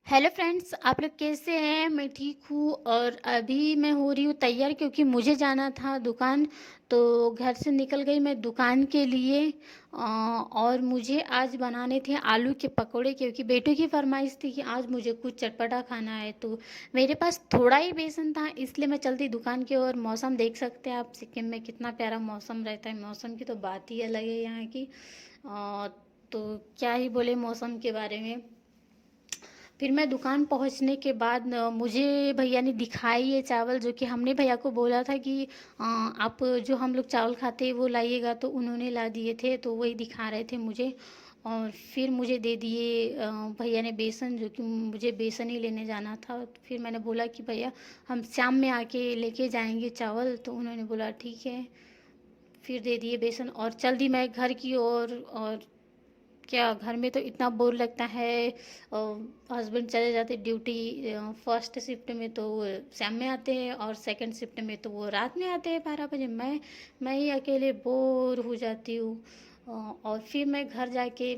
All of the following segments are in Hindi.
हेलो फ्रेंड्स, आप लोग कैसे हैं? मैं ठीक हूँ और अभी मैं हो रही हूँ तैयार क्योंकि मुझे जाना था दुकान। तो घर से निकल गई मैं दुकान के लिए। और मुझे आज बनाने थे आलू के पकोड़े क्योंकि बेटों की फरमाइश थी कि आज मुझे कुछ चटपटा खाना है। तो मेरे पास थोड़ा ही बेसन था, इसलिए मैं चलती दुकान की ओर। मौसम देख सकते हैं आप, सिक्किम में कितना प्यारा मौसम रहता है। मौसम की तो बात ही अलग है यहाँ की। अ, तो क्या ही बोले मौसम के बारे में। फिर मैं दुकान पहुंचने के बाद मुझे भैया ने दिखाई ये चावल, जो कि हमने भैया को बोला था कि आप जो हम लोग चावल खाते हैं वो लाइएगा, तो उन्होंने ला दिए थे। तो वही दिखा रहे थे मुझे। और फिर मुझे दे दिए भैया ने बेसन, जो कि मुझे बेसन ही लेने जाना था। तो फिर मैंने बोला कि भैया हम शाम में आके लेके जाएंगे चावल। तो उन्होंने बोला ठीक है। फिर दे दिए बेसन और चल दी मैं घर की ओर। और क्या, घर में तो इतना बोर लगता है। हस्बैंड चले जाते ड्यूटी। फर्स्ट शिफ्ट में तो वो शाम में आते हैं और सेकंड शिफ्ट में तो वो रात में आते हैं 12 बजे। मैं ही अकेले बोर हो जाती हूँ। और फिर मैं घर जाके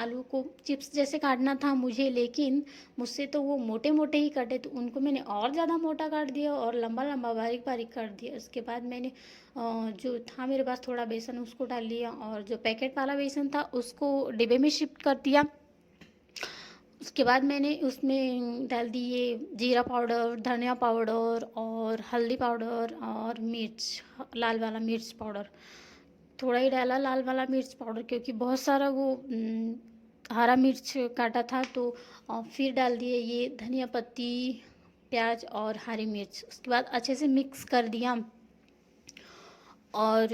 आलू को चिप्स जैसे काटना था मुझे, लेकिन मुझसे तो वो मोटे मोटे ही कटे, तो उनको मैंने और ज़्यादा मोटा काट दिया और लंबा लंबा बारीक बारीक काट दिया। उसके बाद मैंने जो था मेरे पास थोड़ा बेसन, उसको डाल लिया और जो पैकेट वाला बेसन था उसको डिब्बे में शिफ्ट कर दिया। उसके बाद मैंने उसमें डाल दिए जीरा पाउडर, धनिया पाउडर और हल्दी पाउडर और मिर्च, लाल वाला मिर्च पाउडर। थोड़ा ही डाला लाल वाला मिर्च पाउडर क्योंकि बहुत सारा वो हरा मिर्च काटा था। तो फिर डाल दिए ये धनिया पत्ती, प्याज और हरी मिर्च। उसके बाद अच्छे से मिक्स कर दिया और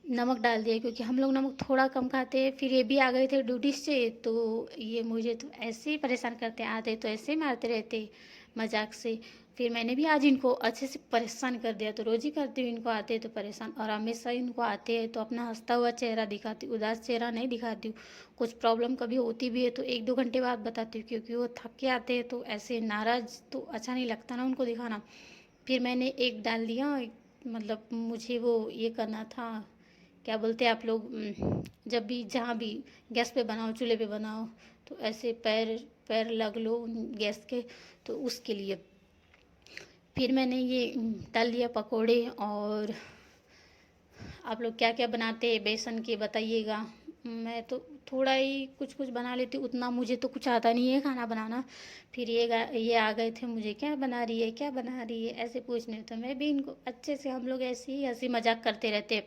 नमक डाल दिया क्योंकि हम लोग नमक थोड़ा कम खाते हैं। फिर ये भी आ गए थे ड्यूटी से, तो ये मुझे तो ऐसे ही परेशान करते, आते तो ऐसे ही मारते रहते मजाक से। फिर मैंने भी आज इनको अच्छे से परेशान कर दिया। तो रोज़ ही करती हूँ, इनको आते हैं तो परेशान, और हमेशा इनको आते हैं तो अपना हंसता हुआ चेहरा दिखाती हूँ, उदास चेहरा नहीं दिखाती हूँ। कुछ प्रॉब्लम कभी होती भी है तो 1-2 घंटे बाद बताती हूँ, क्योंकि वो थक के आते हैं तो ऐसे नाराज़ तो अच्छा नहीं लगता ना उनको दिखाना। फिर मैंने एक डाल दिया, मतलब मुझे वो ये करना था, क्या बोलते हैं आप लोग, जब भी जहाँ भी गैस पे बनाओ, चूल्हे पे बनाओ, तो ऐसे पैर पैर लग लो गैस के, तो उसके लिए। फिर मैंने ये तल लिया पकोड़े। और आप लोग क्या क्या बनाते हैं बेसन के बताइएगा। मैं तो थोड़ा ही कुछ कुछ बना लेती हूँ, उतना मुझे तो कुछ आता नहीं है खाना बनाना। फिर ये आ गए थे, मुझे क्या बना रही है क्या बना रही है ऐसे पूछने, तो मैं भी इनको अच्छे से, हम लोग ऐसे ही हंसी मजाक करते रहते।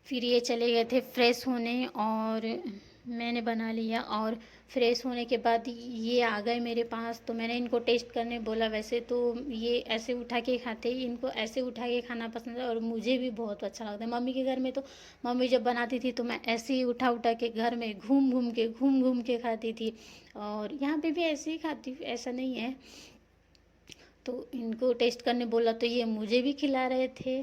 फिर ये चले गए थे फ्रेश होने और मैंने बना लिया। और फ्रेश होने के बाद ये आ गए मेरे पास, तो मैंने इनको टेस्ट करने बोला। वैसे तो ये ऐसे उठा के खाते ही, इनको ऐसे उठा के खाना पसंद है और मुझे भी बहुत अच्छा लगता है। मम्मी के घर में तो मम्मी जब बनाती थी तो मैं ऐसे ही उठा उठा के घर में घूम घूम के खाती थी। और यहाँ पे भी ऐसे ही खाती हूँ, ऐसा नहीं है। तो इनको टेस्ट करने बोला तो ये मुझे भी खिला रहे थे।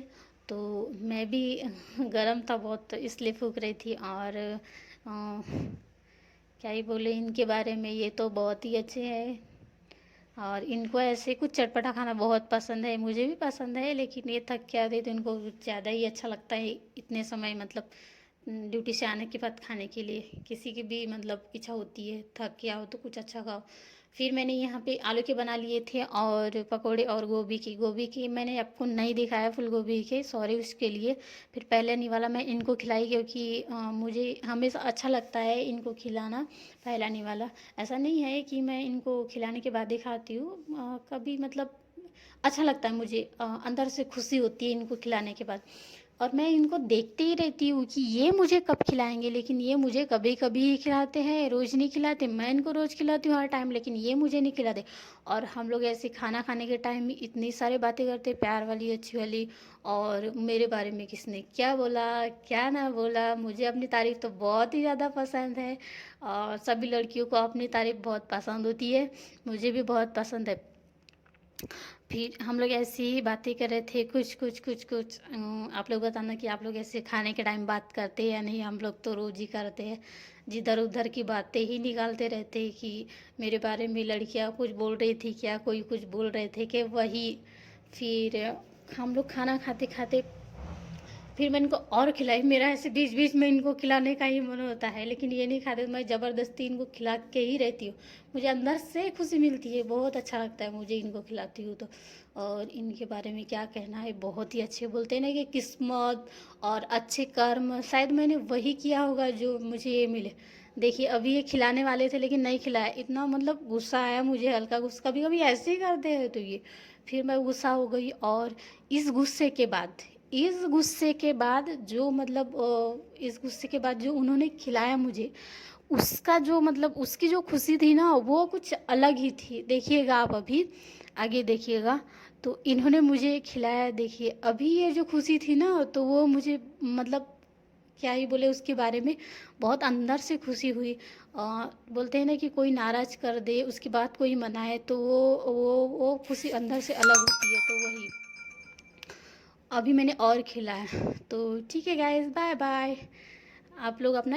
तो मैं भी गरम था बहुत, तो इसलिए फूक रही थी। और क्या ही बोले इनके बारे में, ये तो बहुत ही अच्छे हैं। और इनको ऐसे कुछ चटपटा खाना बहुत पसंद है, मुझे भी पसंद है, लेकिन ये थक के आते तो इनको ज़्यादा ही अच्छा लगता है इतने समय, मतलब ड्यूटी से आने के बाद खाने के लिए। किसी की भी मतलब इच्छा होती है थक के आओ तो कुछ अच्छा खाओ। फिर मैंने यहाँ पे आलू के बना लिए थे और पकोड़े, और गोभी की मैंने आपको नहीं दिखाया, फूल गोभी के, सॉरी उसके लिए। फिर पहले नहीं वाला मैं इनको खिलाई क्योंकि मुझे हमेशा अच्छा लगता है इनको खिलाना, पहला नहीं वाला। ऐसा नहीं है कि मैं इनको खिलाने के बाद ही खाती हूँ, कभी मतलब अच्छा लगता है मुझे, अंदर से खुशी होती है इनको खिलाने के बाद। और मैं इनको देखते ही रहती हूँ कि ये मुझे कब खिलाएंगे, लेकिन ये मुझे कभी कभी ही खिलाते हैं, रोज़ नहीं खिलाते। मैं इनको रोज़ खिलाती हूँ हर टाइम, लेकिन ये मुझे नहीं खिलाते। और हम लोग ऐसे खाना खाने के टाइम में इतनी सारी बातें करते, प्यार वाली अच्छी वाली। और मेरे बारे में किसने क्या बोला क्या ना बोला, मुझे अपनी तारीफ़ तो बहुत ही ज़्यादा पसंद है। और सभी लड़कियों को अपनी तारीफ़ बहुत पसंद होती है, मुझे भी बहुत पसंद है। फिर हम लोग ऐसी ही बातें कर रहे थे, कुछ आप लोग बताना कि आप लोग ऐसे खाने के टाइम बात करते हैं या नहीं। हम लोग तो रोज़ ही करते हैं, जिधर उधर की बातें ही निकालते रहते हैं कि मेरे बारे में लड़कियां कुछ बोल रही थी क्या, कोई कुछ बोल रहे थे कि वही। फिर हम लोग खाना खाते खाते फिर मैं इनको और खिलाई। मेरा ऐसे बीच-बीच में इनको खिलाने का ही मन होता है, लेकिन ये नहीं खाते, तो मैं ज़बरदस्ती इनको खिला के ही रहती हूँ। मुझे अंदर से खुशी मिलती है, बहुत अच्छा लगता है मुझे इनको खिलाती हूँ तो। और इनके बारे में क्या कहना है, बहुत ही अच्छे, बोलते हैं ना कि किस्मत और अच्छे कर्म, शायद मैंने वही किया होगा जो मुझे ये मिले। देखिए अभी ये खिलाने वाले थे लेकिन नहीं खिलाया, इतना मतलब गुस्सा आया मुझे, हल्का गुस्सा, कभी-कभी ऐसे ही करते हैं तो ये। फिर मैं गुस्सा हो गई, और इस गुस्से के बाद इस गुस्से के बाद जो मतलब इस गुस्से के बाद जो उन्होंने खिलाया मुझे, उसका जो मतलब उसकी जो खुशी थी ना, वो कुछ अलग ही थी। देखिएगा आप अभी आगे देखिएगा, तो इन्होंने मुझे खिलाया, देखिए अभी ये जो खुशी थी ना, तो वो मुझे मतलब क्या ही बोले उसके बारे में, बहुत अंदर से खुशी हुई। बोलते हैं ना कि कोई नाराज़ कर दे उसके बाद कोई मनाए, तो वो खुशी अंदर से अलग होती है, तो वही अभी मैंने और खिलाया। तो ठीक है गाइस, बाय बाय। आप लोग अपना